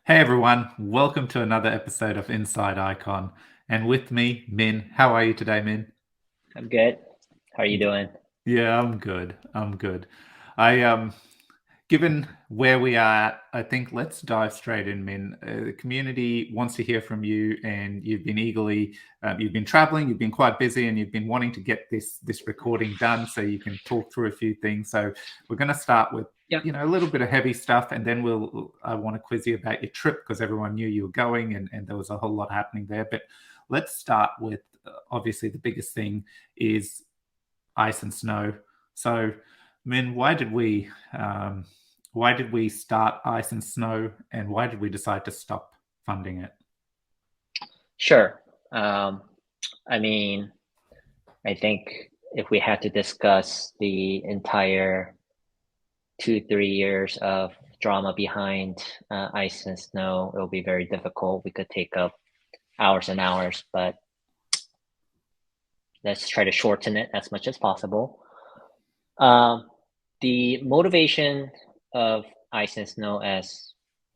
Hey everyone, welcome to another episode of Inside Icon. And with me, Min. How are you today, Min? I'm good. How are you doing? Yeah, I'm good. I'm good. I given where we are at, I think let's dive straight in, Min. The community wants to hear from you, and you've been you've been traveling, you've been quite busy, and you've been wanting to get this recording done so you can talk through a few things. So we're going to start with Yeah. a little bit of heavy stuff, and then I want to quiz you about your trip because everyone knew you were going, and there was a whole lot happening there. But let's start with obviously the biggest thing is ice and snow. So, Min, why did we start ice and snow, and why did we decide to stop funding it? Sure. Um, I mean, I think if we had to discuss the entire 2, 3 years of drama behind Ice and Snow, it will be very difficult. We could take up hours and hours, but let's try to shorten it as much as possible. Um, the motivation of Ice and Snow, as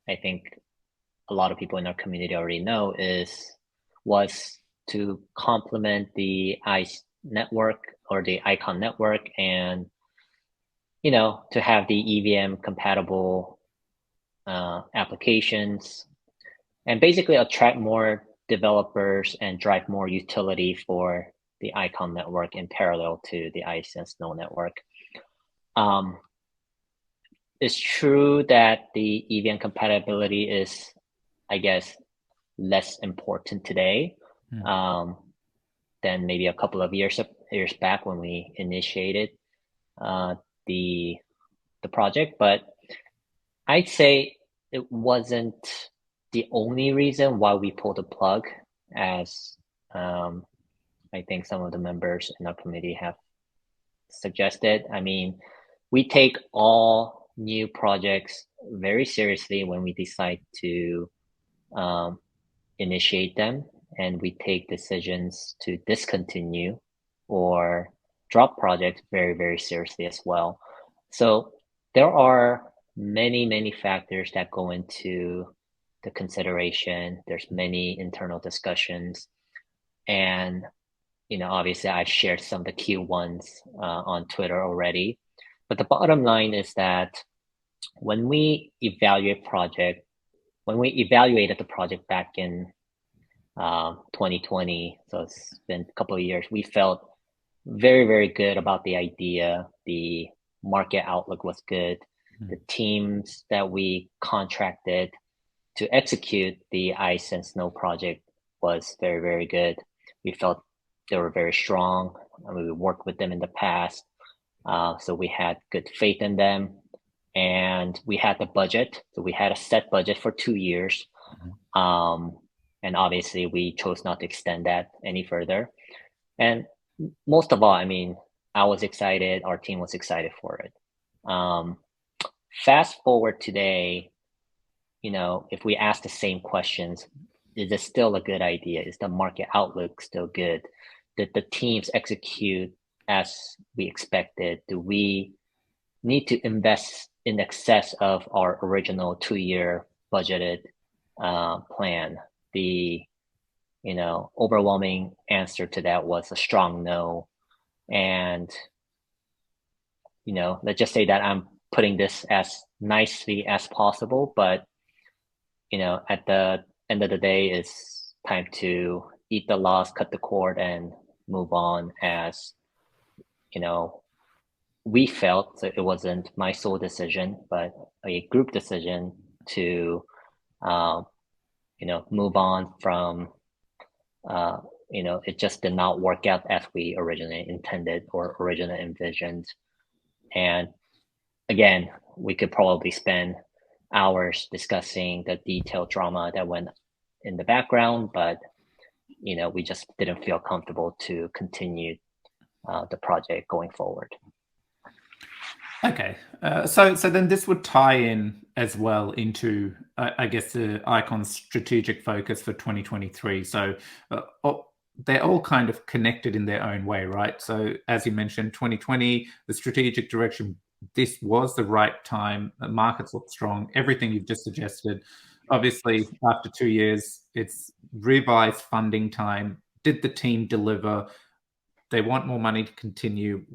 I think a lot of people in our community already know, was to complement the ICE network or the Icon network, and to have the EVM compatible applications, and basically attract more developers and drive more utility for the Icon network in parallel to the Ice and Snow network. Um, it's true that the EVM compatibility is, I guess, less important today than maybe a couple of years back when we initiated the project. But I'd say it wasn't the only reason why we pulled the plug, as I think some of the members in our committee have suggested. I mean, we take all new projects very seriously when we decide to initiate them, and we take decisions to discontinue or drop projects very, very seriously as well. So there are many, many factors that go into the consideration. There's many internal discussions, and obviously I've shared some of the key ones on Twitter already. But the bottom line is that when we evaluated the project back in 2020, so it's been a couple of years, we felt very, very good about the idea. The market outlook was good. The teams that we contracted to execute the Ice and Snow project was very, very good. We felt they were very strong. I mean, we worked with them in the past, so we had good faith in them. And we had the budget. So we had a set budget for 2 years. And obviously we chose not to extend that any further. And most of all, I mean, I was excited, our team was excited for it. Fast forward today, if we ask the same questions, is it still a good idea? Is the market outlook still good? Did the teams execute as we expected? Do we need to invest in excess of our original 2-year budgeted plan? The overwhelming answer to that was a strong no. And let's just say that I'm putting this as nicely as possible, but at the end of the day, it's time to eat the loss, cut the cord, and move on. As we felt it wasn't my sole decision, but a group decision to move on from it just did not work out as we originally intended or originally envisioned. And again, we could probably spend hours discussing the detailed drama that went in the background, but we just didn't feel comfortable to continue the project going forward. Okay, so then this would tie in as well into, I guess, the Icon's strategic focus for 2023. So they're all kind of connected in their own way, right? So as you mentioned, 2020, the strategic direction, this was the right time. The markets look strong. Everything you've just suggested. obviously after 2 years, it's revised funding time. Did the team deliver? They want more money to continue.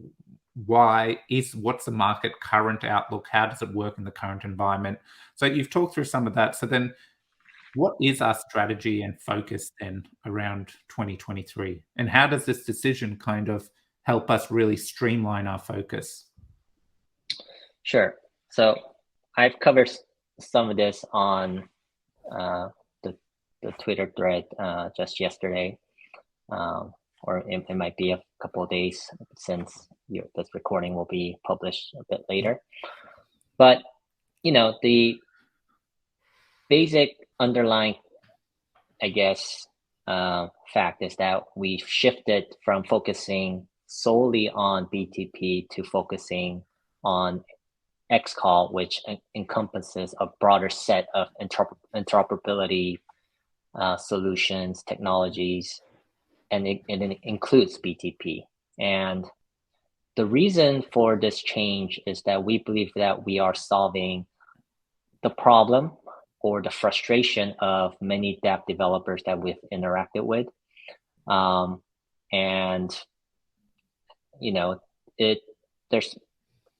What's the market current outlook? How does it work in the current environment? So you've talked through some of that. So then what is our strategy and focus then around 2023? And how does this decision kind of help us really streamline our focus? Sure. So I've covered some of this on the Twitter thread just yesterday, or it might be a couple of days since this recording will be published a bit later. But the basic underlying, I guess, fact is that we've shifted from focusing solely on BTP to focusing on xCall, which encompasses a broader set of interoperability solutions, technologies, and it includes BTP. And the reason for this change is that we believe that we are solving the problem or the frustration of many dApp developers that we've interacted with. And, there's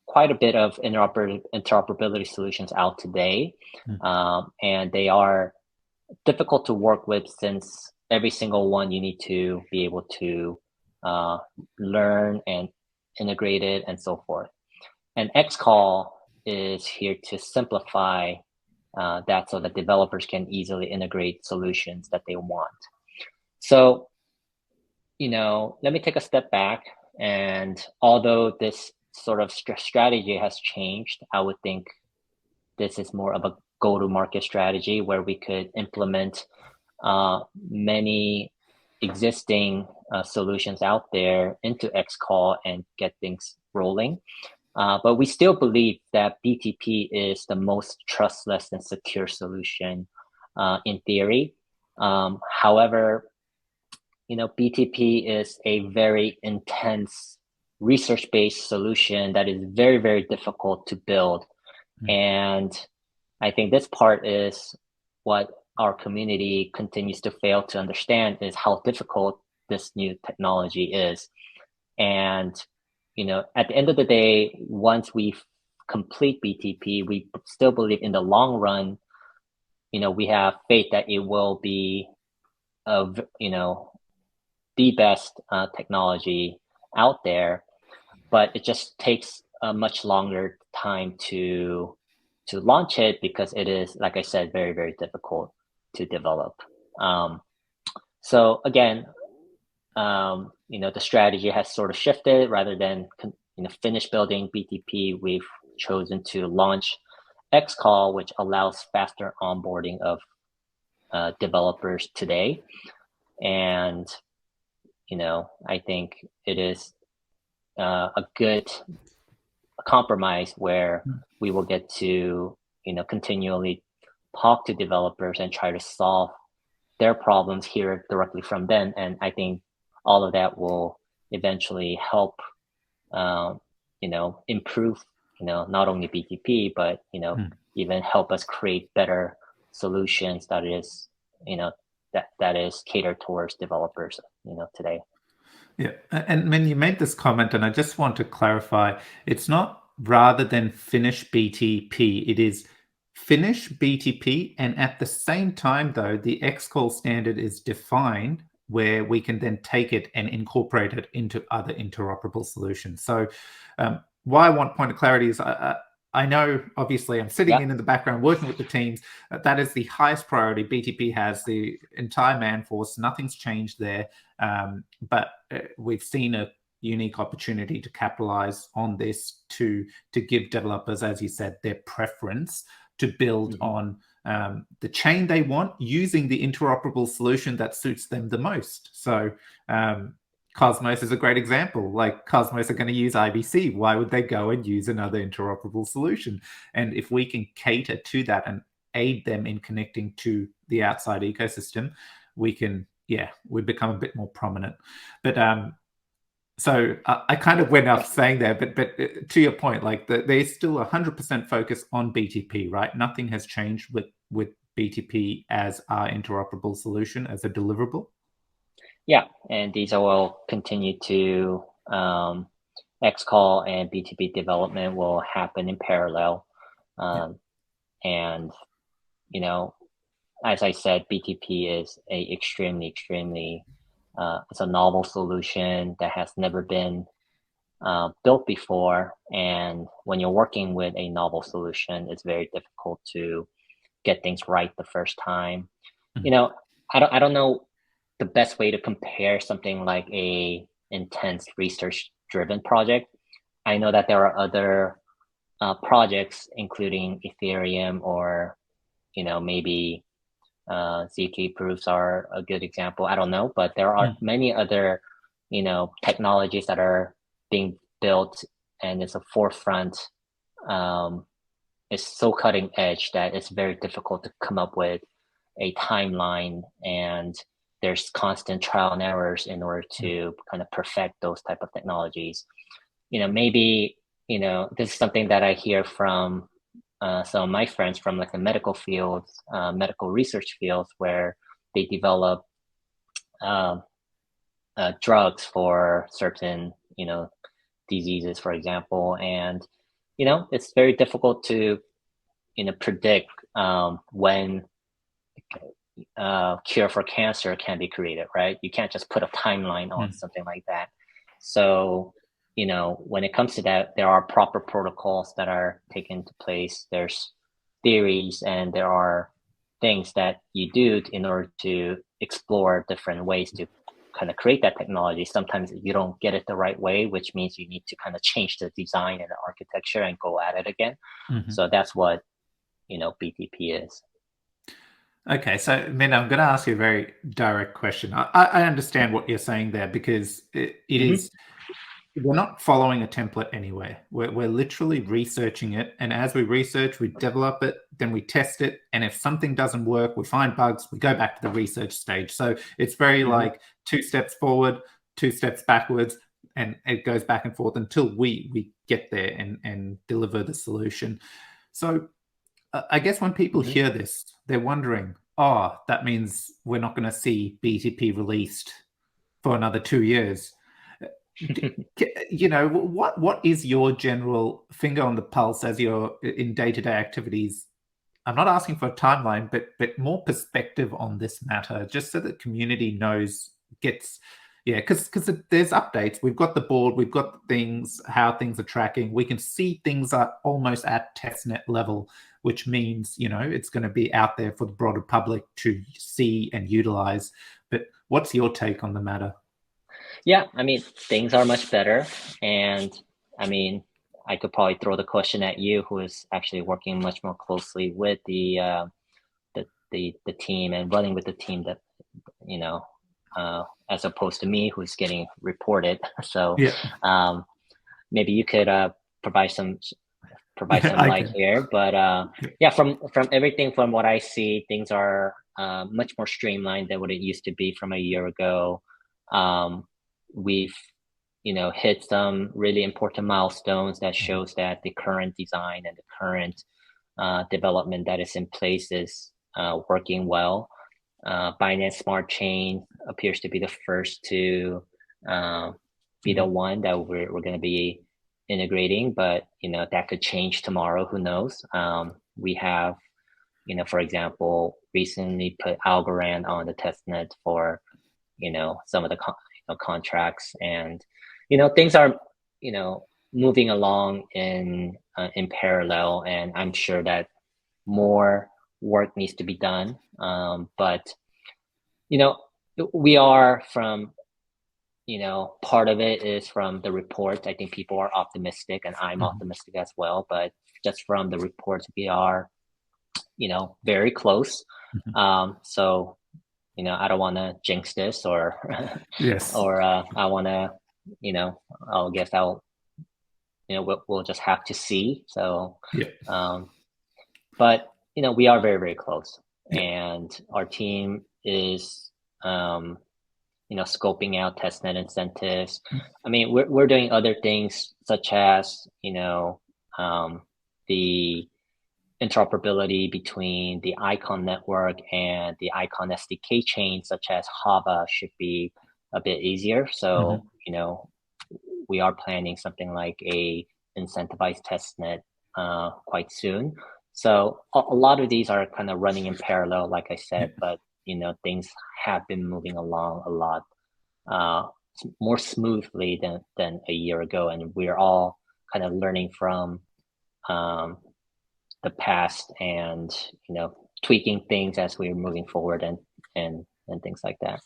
quite a bit of interoperability solutions out today. And they are difficult to work with since every single one you need to be able to learn and integrate it and so forth. And xCall is here to simplify that so that developers can easily integrate solutions that they want. So, let me take a step back. And although this sort of strategy has changed, I would think this is more of a go-to-market strategy where we could implement many existing solutions out there into xCall and get things rolling. But we still believe that BTP is the most trustless and secure solution in theory. However, BTP is a very intense research-based solution that is very, very difficult to build. And I think this part is what our community continues to fail to understand, is how difficult this new technology is. And, at the end of the day, once we complete BTP, we still believe in the long run, we have faith that it will be the best technology out there, but it just takes a much longer time to launch it because it is, like I said, very, very difficult to develop. So again, the strategy has sort of shifted. Rather than finish building BTP, we've chosen to launch xCall, which allows faster onboarding of developers today. And I think it is a good compromise where we will get to continually talk to developers and try to solve their problems, hear directly from them. And I think all of that will eventually help improve not only BTP but even help us create better solutions that is that is catered towards developers today. Yeah, and when you made this comment, and I just want to clarify, it's not rather than finish BTP, it is finish BTP, and at the same time, though, the xCall standard is defined where we can then take it and incorporate it into other interoperable solutions. So why I want point of clarity is I know, obviously, I'm sitting in the background working with the teams. That is the highest priority. BTP has the entire man force. Nothing's changed there. But we've seen a unique opportunity to capitalize on this to give developers, as you said, their preference to build on the chain they want using the interoperable solution that suits them the most. So Cosmos is a great example. Like, Cosmos are going to use IBC. Why would they go and use another interoperable solution? And if we can cater to that and aid them in connecting to the outside ecosystem, we can, we become a bit more prominent. But so I kind of went off saying there, but to your point, like there's still 100% focus on BTP, right? Nothing has changed with BTP as our interoperable solution, as a deliverable? Yeah, and these will continue to xCall and BTP development will happen in parallel. Yeah. And, you know, as I said, BTP is a extremely, it's a novel solution that has never been built before. And when you're working with a novel solution, it's very difficult to get things right the first time. You Mhm. know, I don't know the best way to compare something like a intense research driven project. I know that there are other projects, including Ethereum or, maybe ZK proofs are a good example. I don't know, but there are Mm. many other, technologies that are being built, and it's a forefront. Um, it's so cutting edge that it's very difficult to come up with a timeline, and there's constant trial and errors in order to kind of perfect those type of technologies. Maybe, this is something that I hear from some of my friends from like the medical fields, medical research fields, where they develop uh, drugs for certain, diseases, for example. And, it's very difficult to, predict when cure for cancer can be created, right? You can't just put a timeline on Mm. something like that. So, when it comes to that, there are proper protocols that are taken into place. There's theories and there are things that you do in order to explore different ways to kind of create that technology. Sometimes you don't get it the right way, which means you need to kind of change the design and the architecture and go at it again. Mhm. So that's what, BTP is. Okay, so Min, I'm going to ask you a very direct question. I understand what you're saying there because it Mm-hmm. is, we're not following a template anywhere. We're literally researching it. And as we research, we develop it, then we test it. And if something doesn't work, we find bugs, we go back to the research stage. So it's very Mm-hmm. like 2 steps forward, 2 steps backwards, and it goes back and forth until we get there and deliver the solution. So I guess when people Mm-hmm. hear this, they're wondering, oh, that means we're not going to see BTP released for another 2 years. What is your general finger on the pulse as you're in day-to-day activities? I'm not asking for a timeline, but more perspective on this matter, just so the community knows, gets, yeah, because there's updates. We've got the board, we've got things, how things are tracking. We can see things are almost at testnet level, which means, it's going to be out there for the broader public to see and utilize. But what's your take on the matter? Yeah, I mean, things are much better. And I mean, I could probably throw the question at you, who is actually working much more closely with the team and running with the team that, you know, as opposed to me, who's getting reported. So Yeah, um, maybe you could provide some provide yeah, some I light can. here. But yeah, from everything from what I see, things are much more streamlined than what it used to be from a year ago. We've hit some really important milestones that shows that the current design and the current development that is in place is working well. Binance Smart Chain appears to be the first to be the one that we're going to be integrating, but that could change tomorrow. Who knows? We have, for example, recently put Algorand on the testnet for some of the contracts, and things are moving along in parallel, and I'm sure that more work needs to be done. But we are from part of it is from the reports. I think people are optimistic, and I'm Mhm. optimistic as well. But just from the reports, we are very close. Mhm. So I don't want to jinx this, or Yes. or I want to, I guess we'll just have to see. So, Yeah. um, but we are very, very close, Yeah. and our team is, scoping out testnet incentives. I mean, we're doing other things such as, um, the interoperability between the Icon network and the Icon SDK chain, such as Hava, should be a bit easier. So, we are planning something like a incentivized testnet quite soon. So a lot of these are kind of running in parallel, like I said, but things have been moving along a lot more smoothly than a year ago, and we're all kind of learning from the past and tweaking things as we're moving forward and things like that.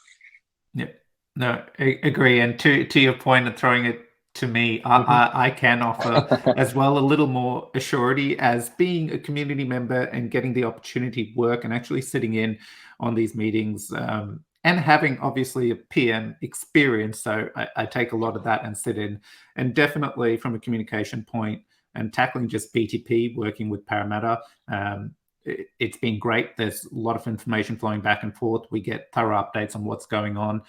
Yeah, no, I agree. And to your point of throwing it to me, I can offer as well a little more assurity as being a community member and getting the opportunity to work and actually sitting in on these meetings and having obviously a PM experience. So I take a lot of that and sit in, and definitely from a communication point and tackling just BTP, working with Parramatta. It's been great. There's a lot of information flowing back and forth. We get thorough updates on what's going on.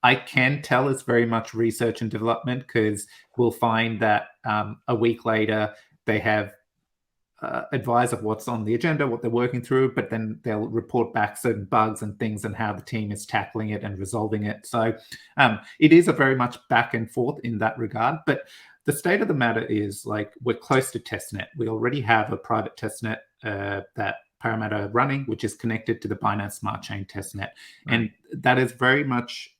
I can tell it's very much research and development, because we'll find that a week later they have advise of what's on the agenda, what they're working through, but then they'll report back certain bugs and things and how the team is tackling it and resolving it. So it is a very much back and forth in that regard. But the state of the matter is, like, we're close to testnet. We already have a private testnet that Parramatta are running, which is connected to the Binance Smart Chain testnet. Right. And that is very much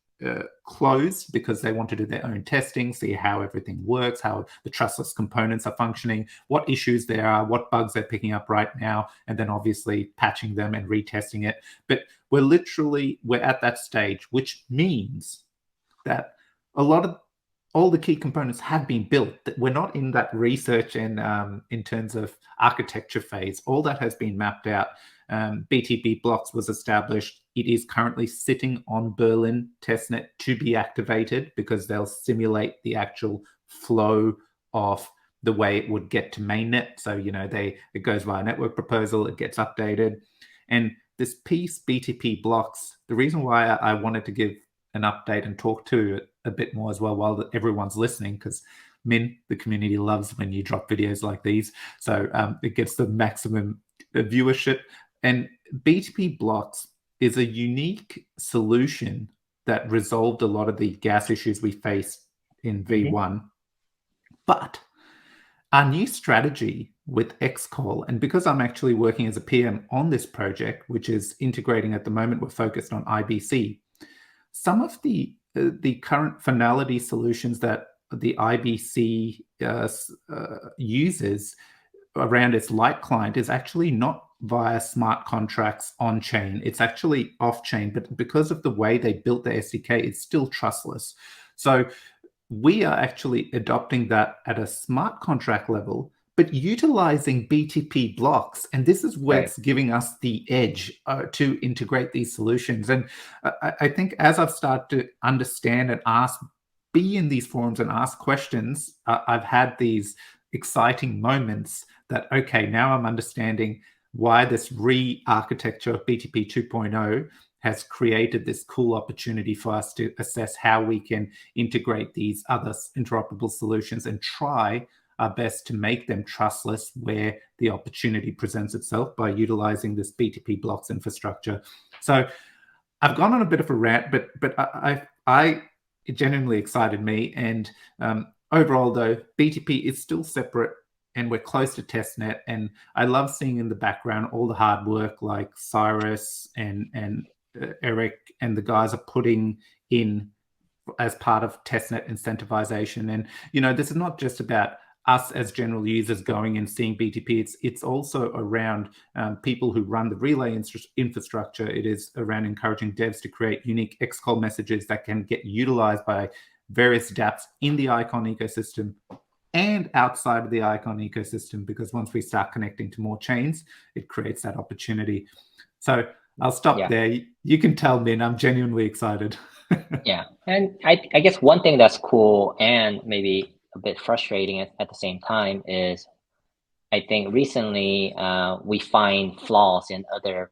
closed because they want to do their own testing, see how everything works, how the trustless components are functioning, what issues there are, what bugs they're picking up right now, and then obviously patching them and retesting it. But we're at that stage, which means that all the key components have been built. That we're not in that research and in terms of architecture phase. All that has been mapped out. BTP blocks was established. It is currently sitting on Berlin testnet to be activated, because they'll simulate the actual flow of the way it would get to mainnet. So, it goes via network proposal, it gets updated. And this piece, BTP blocks, the reason why I wanted to give an update and talk to it a bit more as well while everyone's listening, because Min, the community, loves when you drop videos like these. So it gets the maximum viewership. And BTP blocks is a unique solution that resolved a lot of the gas issues we faced in V1. But our new strategy with xCall, and because I'm actually working as a PM on this project, which is integrating at the moment, we're focused on IBC. Some of the current finality solutions that the IBC uses around its light client is actually not via smart contracts on chain. It's actually off chain, but because of the way they built the SDK, it's still trustless. So we are actually adopting that at a smart contract level, but utilizing BTP blocks. And this is what's giving us the edge to integrate these solutions. And I think as I've started to understand and be in these forums and ask questions, I've had these exciting moments that, okay, now I'm understanding why this re-architecture of BTP 2.0 has created this cool opportunity for us to assess how we can integrate these other interoperable solutions and try our best to make them trustless where the opportunity presents itself by utilizing this BTP blocks infrastructure. So I've gone on a bit of a rant, but it genuinely excited me. And overall, though, BTP is still separate and we're close to testnet. And I love seeing in the background all the hard work like Cyrus and Eric and the guys are putting in as part of testnet incentivization. And, this is not just about us as general users going and seeing BTP. It's also around people who run the relay infrastructure. It is around encouraging devs to create unique xCall messages that can get utilized by various dApps in the Icon ecosystem and outside of the Icon ecosystem, because once we start connecting to more chains, it creates that opportunity. So I'll stop there. You can tell, Min, I'm genuinely excited. Yeah, and I guess one thing that's cool and maybe a bit frustrating at the same time is I think recently we find flaws in other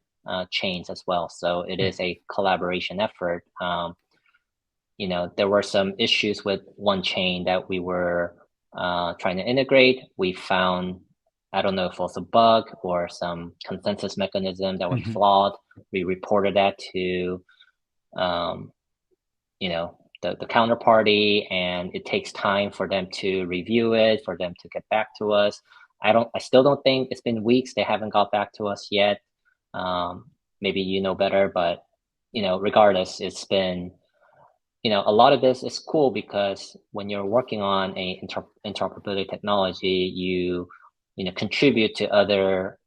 chains as well. So it is a collaboration effort. There were some issues with one chain that we were trying to integrate. We found I don't know if it was a bug or some consensus mechanism that was Mm-hmm. flawed. We reported that to, you know, the counterparty, and it takes time for them to review it, for them to get back to us. I still don't think it's been weeks. They haven't got back to us yet. Maybe you know better, but regardless, it's been, a lot of this is cool because when you're working on a interoperability technology, you contribute to other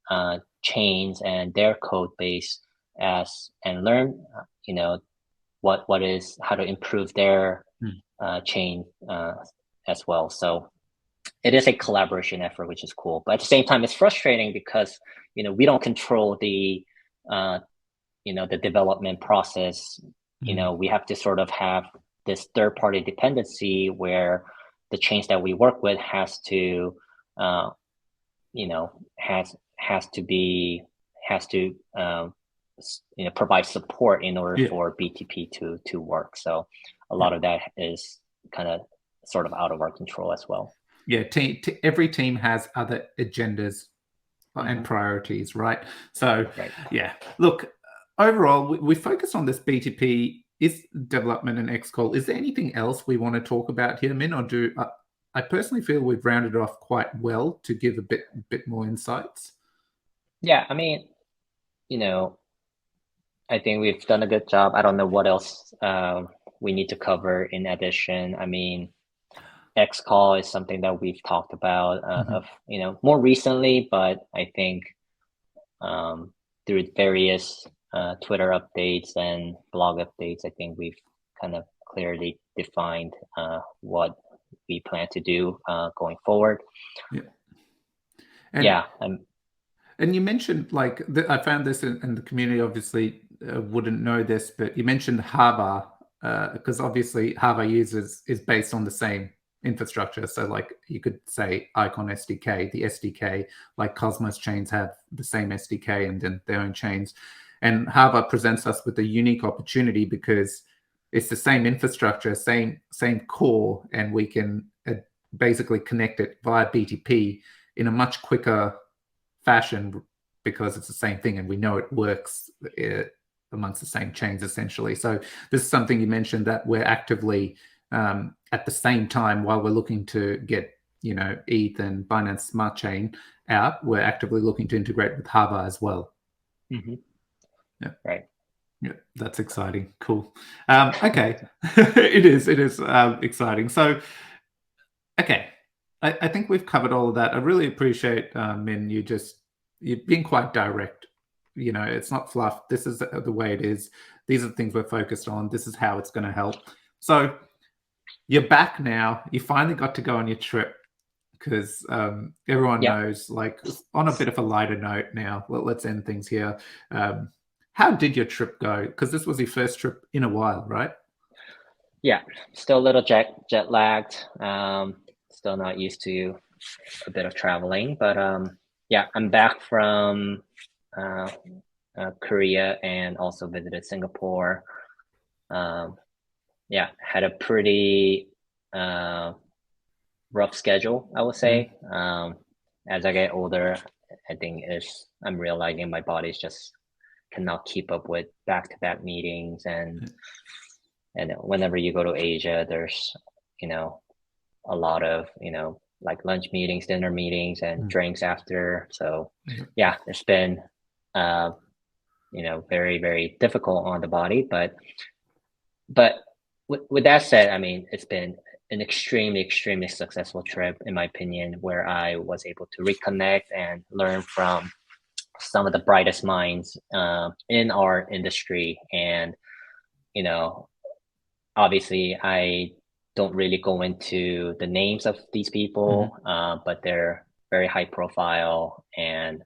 chains and their code base and learn, what is how to improve their chain as well. So it is a collaboration effort, which is cool. But at the same time, it's frustrating because we don't control the the development process. We have to sort of have this third-party dependency where the chains that we work with has to provide support in order for BTP to work. So a lot of that is kind of sort of out of our control as well. Yeah, every team has other agendas and priorities, right? So, yeah, look, overall, we focus on this BTP is development and xCall. Is there anything else we want to talk about here, Min, or I personally feel we've rounded it off quite well to give a bit more insights. Yeah, I mean, I think we've done a good job. I don't know what else we need to cover in addition. I mean, xCall is something that we've talked about more recently, but I think through various Twitter updates and blog updates, I think we've kind of clearly defined what we plan to do going forward. And you mentioned, like, I found this in the community, obviously wouldn't know this, but you mentioned Hava, because obviously Hava users is based on the same infrastructure. So like you could say Icon SDK, the SDK, like Cosmos chains have the same SDK and then their own chains. And Hava presents us with a unique opportunity because it's the same infrastructure, same core, and we can basically connect it via BTP in a much quicker fashion because it's the same thing and we know it works amongst the same chains essentially. So this is something you mentioned that we're actively at the same time, while we're looking to get ETH and Binance Smart Chain out, we're actively looking to integrate with Hava as well. Yeah, right. Yeah, that's exciting. Cool. Okay, it is exciting. So, okay, I think we've covered all of that. I really appreciate, Min, you've been quite direct. It's not fluff. This is the way it is. These are the things we're focused on. This is how it's going to help. So you're back now. You finally got to go on your trip because everyone knows, like, on a bit of a lighter note now, let's end things here. How did your trip go? Because this was your first trip in a while, right? Yeah, still a little jet lagged. Still not used to a bit of traveling, but yeah, I'm back from Korea and also visited Singapore. Yeah, had a pretty rough schedule, I would say. As I get older, I think I'm realizing my body's just cannot keep up with back-to-back meetings, and whenever you go to Asia, there's a lot of like lunch meetings, dinner meetings, and drinks after. So yeah, it's been very, very difficult on the body, but with that said, I mean, it's been an extremely, extremely successful trip, in my opinion, where I was able to reconnect and learn from some of the brightest minds in our industry. And, obviously, I don't really go into the names of these people, but they're very high profile, and,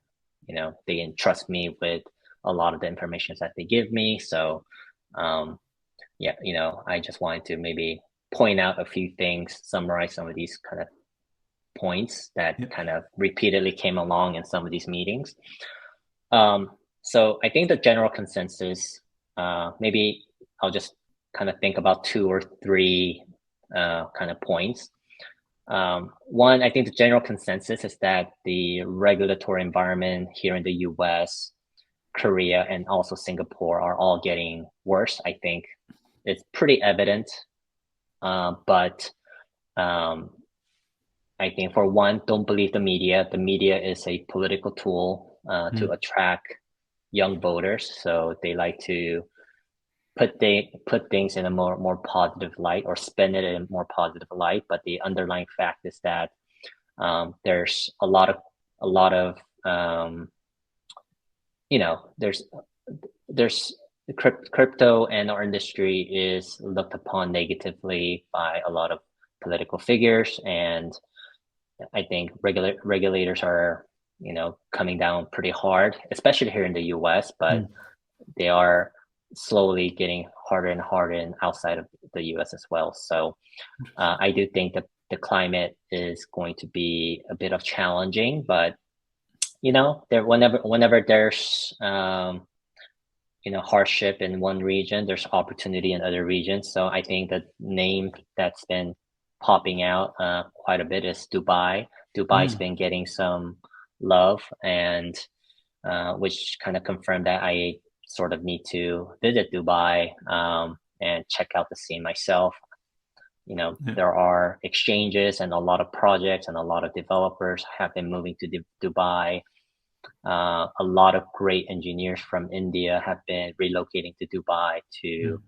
they entrust me with a lot of the information that they give me. So, yeah, I just wanted to maybe point out a few things, summarize some of these kind of points that kind of repeatedly came along in some of these meetings. So I think the general consensus, maybe I'll just kind of think about 2 or 3 kind of points. One, I think the general consensus is that the regulatory environment here in the US, Korea, and also Singapore are all getting worse. I think it's pretty evident. But I think for one, don't believe the media. The media is a political tool to attract young voters. So they like to put things in a more positive light or spin it in a more positive light. But the underlying fact is that there's a lot of there's crypto, and our industry is looked upon negatively by a lot of political figures, and I think regulators are coming down pretty hard, especially here in the US, but they are slowly getting harder and harder outside of the US as well. So I do think that the climate is going to be a bit of challenging, but whenever there's hardship in one region, there's opportunity in other regions. So I think the name that's been popping out quite a bit is Dubai. Dubai's been getting some love, and which kind of confirmed that I sort of need to visit Dubai and check out the scene myself. There are exchanges and a lot of projects, and a lot of developers have been moving to Dubai. A lot of great engineers from India have been relocating to Dubai to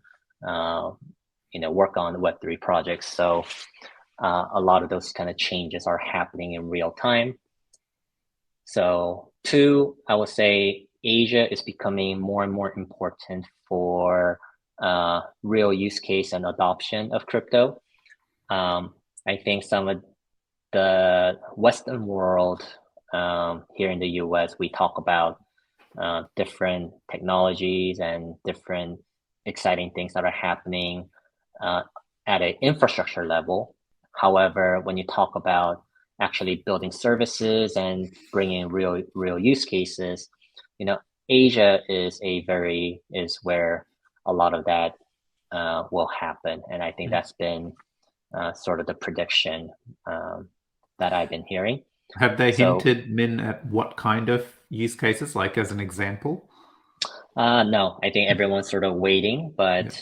work on Web3 projects. So a lot of those kind of changes are happening in real time. So two, I would say Asia is becoming more and more important for real use case and adoption of crypto. I think some of the Western world here in the US, we talk about different technologies and different exciting things that are happening at an infrastructure level. However, when you talk about actually building services and bringing real use cases, Asia is where a lot of that will happen, and I think that's been sort of the prediction that I've been hearing. Have they hinted, Min, at what kind of use cases, like as an example? No, I think everyone's sort of waiting, but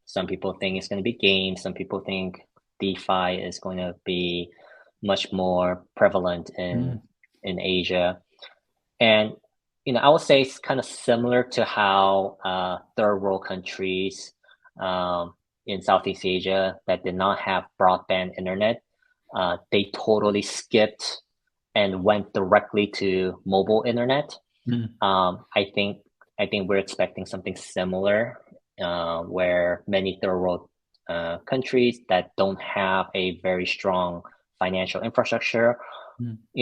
some people think it's going to be games. Some people think DeFi is going to be much more prevalent in Asia. And I would say it's kind of similar to how third world countries in Southeast Asia that did not have broadband internet, they totally skipped and went directly to mobile internet. I think we're expecting something similar, where many third world countries that don't have a very strong financial infrastructure,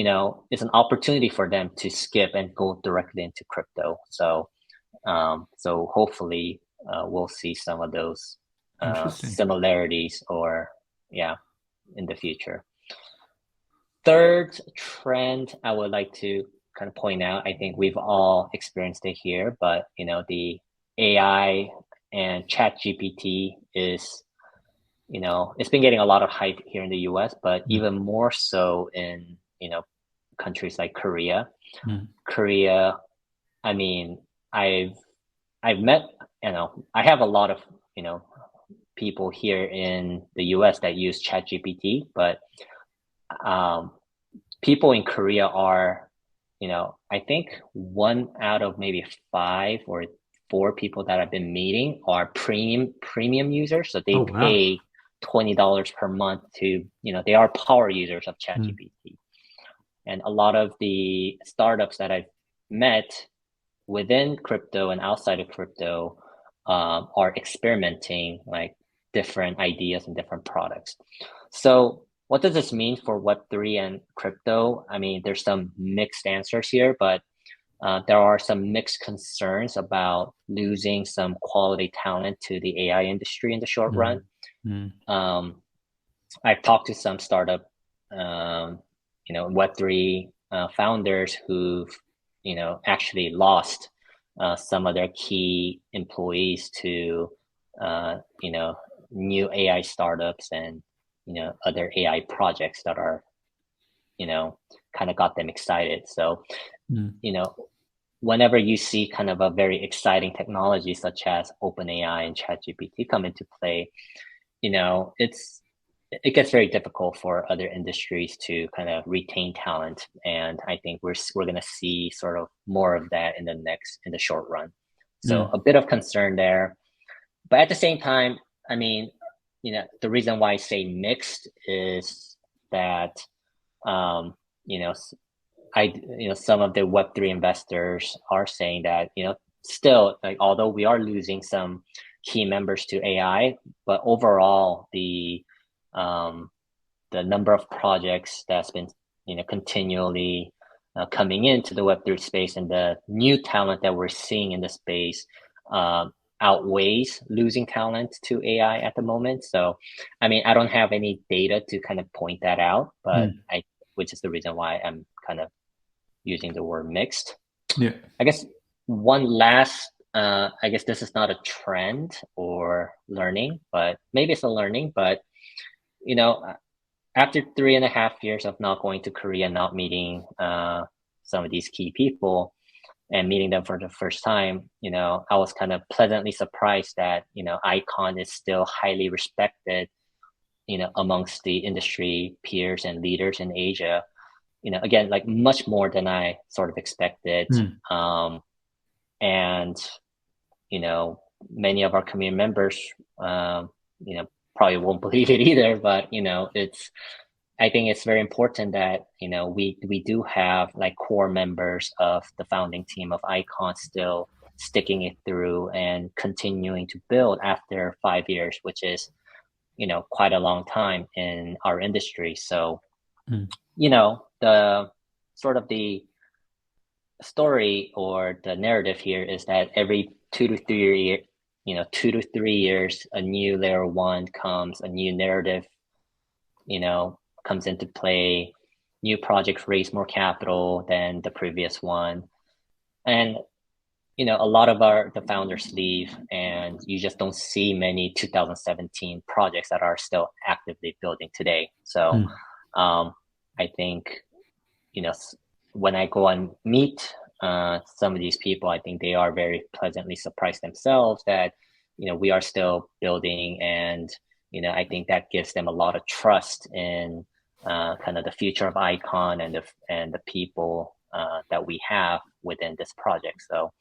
it's an opportunity for them to skip and go directly into crypto. So hopefully we'll see some of those similarities in the future. Third trend I would like to kind of point out, I think we've all experienced it here, but the AI and ChatGPT is, it's been getting a lot of hype here in the US, but even more so in, countries like Korea. Korea, I mean, I've met, I have a lot of, people here in the US that use ChatGPT, but people in Korea are, I think 1 out of maybe 5 or 4 people that I've been meeting are premium users. So they pay $20 per month to, they are power users of ChatGPT. And a lot of the startups that I've met within crypto and outside of crypto are experimenting like different ideas and different products. So what does this mean for Web3 and crypto? I mean, there's some mixed answers here, but there are some mixed concerns about losing some quality talent to the AI industry in the short run. I've talked to some startup, Web3 founders who've, actually lost some of their key employees to, new AI startups, and other AI projects that are, kind of got them excited. So, whenever you see kind of a very exciting technology such as OpenAI and ChatGPT come into play, it gets very difficult for other industries to kind of retain talent, and I think we're going to see sort of more of that in the short run. So a bit of concern there, but at the same time, I mean, the reason why I say mixed is that some of the Web3 investors are saying that still, like, although we are losing some key members to AI, but overall the number of projects that's been continually coming into the Web3 space and the new talent that we're seeing in the space outweighs losing talent to AI at the moment. So, I mean, I don't have any data to kind of point that out, but which is the reason why I'm kind of using the word mixed. Yeah. I guess one last, I guess this is not a trend or learning, but maybe it's a learning, but after 3.5 years of not going to Korea, not meeting some of these key people and meeting them for the first time, I was kind of pleasantly surprised that, Icon is still highly respected, amongst the industry peers and leaders in Asia. Again, like much more than I sort of expected. And, many of our community members, probably won't believe it either, but, I think it's very important that, we do have like core members of the founding team of Icon still sticking it through and continuing to build after 5 years, which is, quite a long time in our industry. So, the sort of the story or the narrative here is that every 2 to 3 years, a new layer one comes, a new narrative, comes into play, new projects raise more capital than the previous one. And, a lot of the founders leave, and you just don't see many 2017 projects that are still actively building today. So, I think, when I go and meet some of these people, I think they are very pleasantly surprised themselves that, we are still building, and, I think that gives them a lot of trust in kind of the future of Icon and the people that we have within this project. So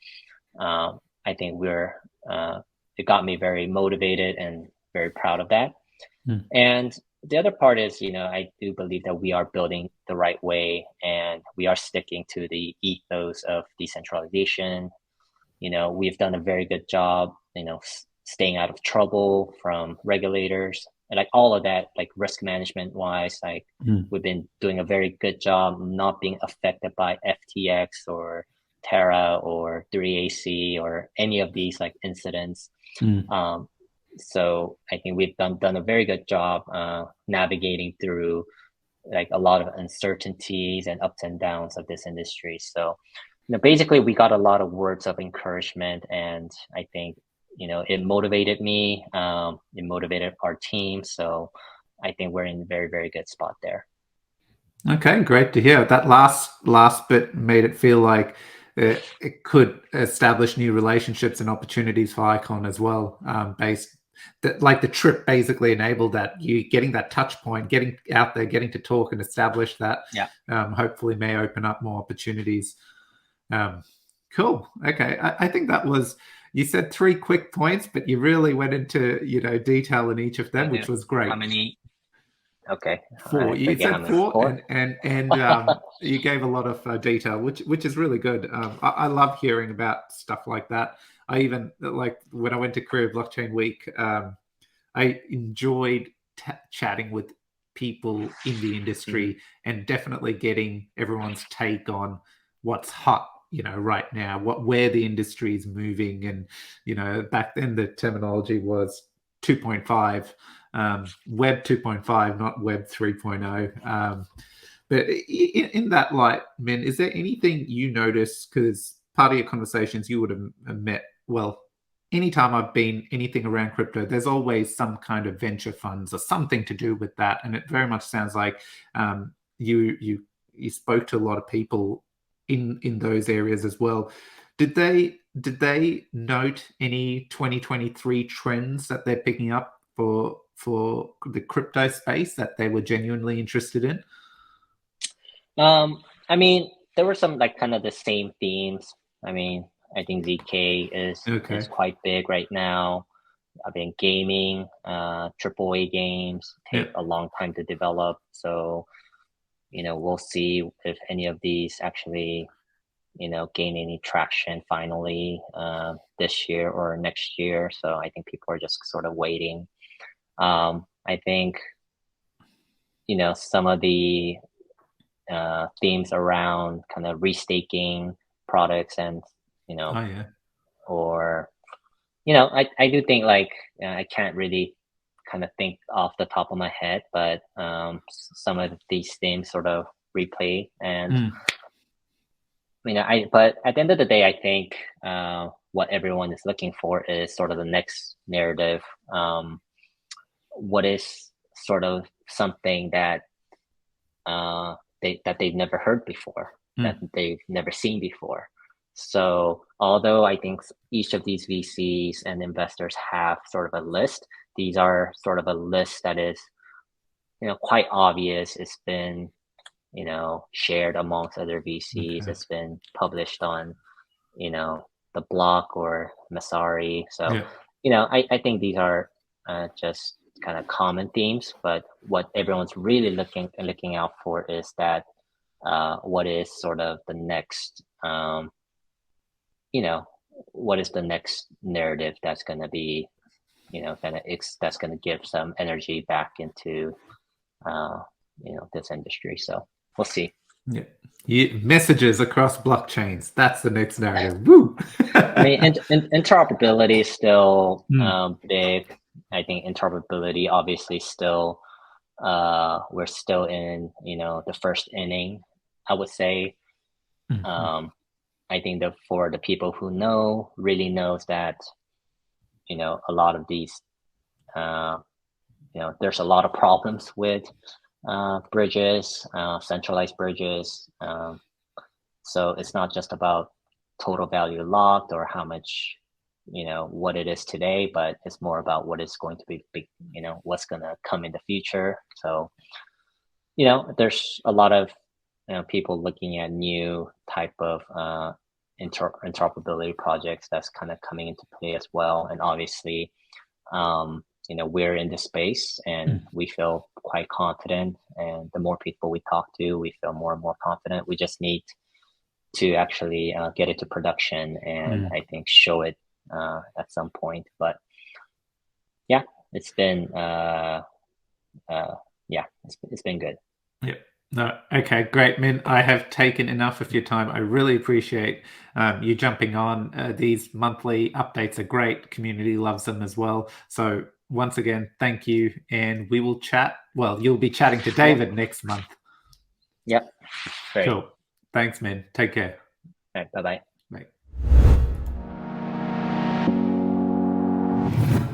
I think it got me very motivated and very proud of that. And the other part is, I do believe that we are building the right way, and we are sticking to the ethos of decentralization. We've done a very good job, staying out of trouble from regulators, and like all of that, like risk management wise, like we've been doing a very good job not being affected by FTX or Terra or 3AC or any of these like incidents. So I think we've done a very good job navigating through like a lot of uncertainties and ups and downs of this industry. So, basically we got a lot of words of encouragement, and I think, it motivated me. It motivated our team. So I think we're in a very, very good spot there. Okay, great to hear. That last bit made it feel like it could establish new relationships and opportunities for Icon as well. Like the trip basically enabled that, you getting that touch point, getting out there, getting to talk and establish that. Hopefully may open up more opportunities. Cool. Okay, I think that was. You said 3 quick points, but you really went into detail in each of them, which was great. How many? Okay. 4. You said 4, and you gave a lot of detail, which is really good. I love hearing about stuff like that. I even like when I went to Korea Blockchain Week, I enjoyed chatting with people in the industry and definitely getting everyone's take on what's hot, right now, where the industry is moving. And, back then the terminology was 2.5, Web 2.5, not Web 3.0. But in that light, Min, is there anything you notice, because part of your conversations you would have met, well, anytime I've been anything around crypto, there's always some kind of venture funds or something to do with that, and it very much sounds like you spoke to a lot of people in those areas as well. Did they note any 2023 trends that they're picking up for the crypto space that they were genuinely interested in? I mean, there were some like kind of the same themes. I mean, I think ZK is quite big right now. I mean, gaming, AAA games take a long time to develop. So, we'll see if any of these actually, gain any traction finally this year or next year. So I think people are just sort of waiting. I think, some of the themes around kind of restaking products and, or, I do think like, I can't really kind of think off the top of my head, but some of these themes sort of replay. And but at the end of the day, I think what everyone is looking for is sort of the next narrative. What is sort of something that they've never heard before, that they've never seen before. So although I think each of these VCs and investors have sort of a list, these are sort of a list that is, quite obvious. It's been, shared amongst other VCs. It's been published on, the block or Masari. So, I think these are just kind of common themes, but what everyone's really looking out for is that what is sort of the next, what is the next narrative that's going to be, that's going to give some energy back into, this industry. So we'll see. Messages across blockchains. That's the next narrative. Woo! I mean, interoperability is still big. I think interoperability obviously still, we're still in, the first inning, I would say. I think that for the people who really knows that, a lot of these, there's a lot of problems with bridges, centralized bridges. So it's not just about total value locked or how much, what it is today, but it's more about what is going to be big, what's going to come in the future. So, there's a lot of, people looking at new type of interoperability projects that's kind of coming into play as well. And obviously, we're in this space and we feel quite confident. And the more people we talk to, we feel more and more confident. We just need to actually get it to production and I think show it at some point. But yeah, it's been it's been good. Yeah. No, okay, great, Min. I have taken enough of your time. I really appreciate you jumping on. These monthly updates are great. Community loves them as well. So once again, thank you. And we will chat. Well, you'll be chatting to David next month. Yep. Great. Cool. Thanks, Min. Take care. All right, bye-bye. Bye.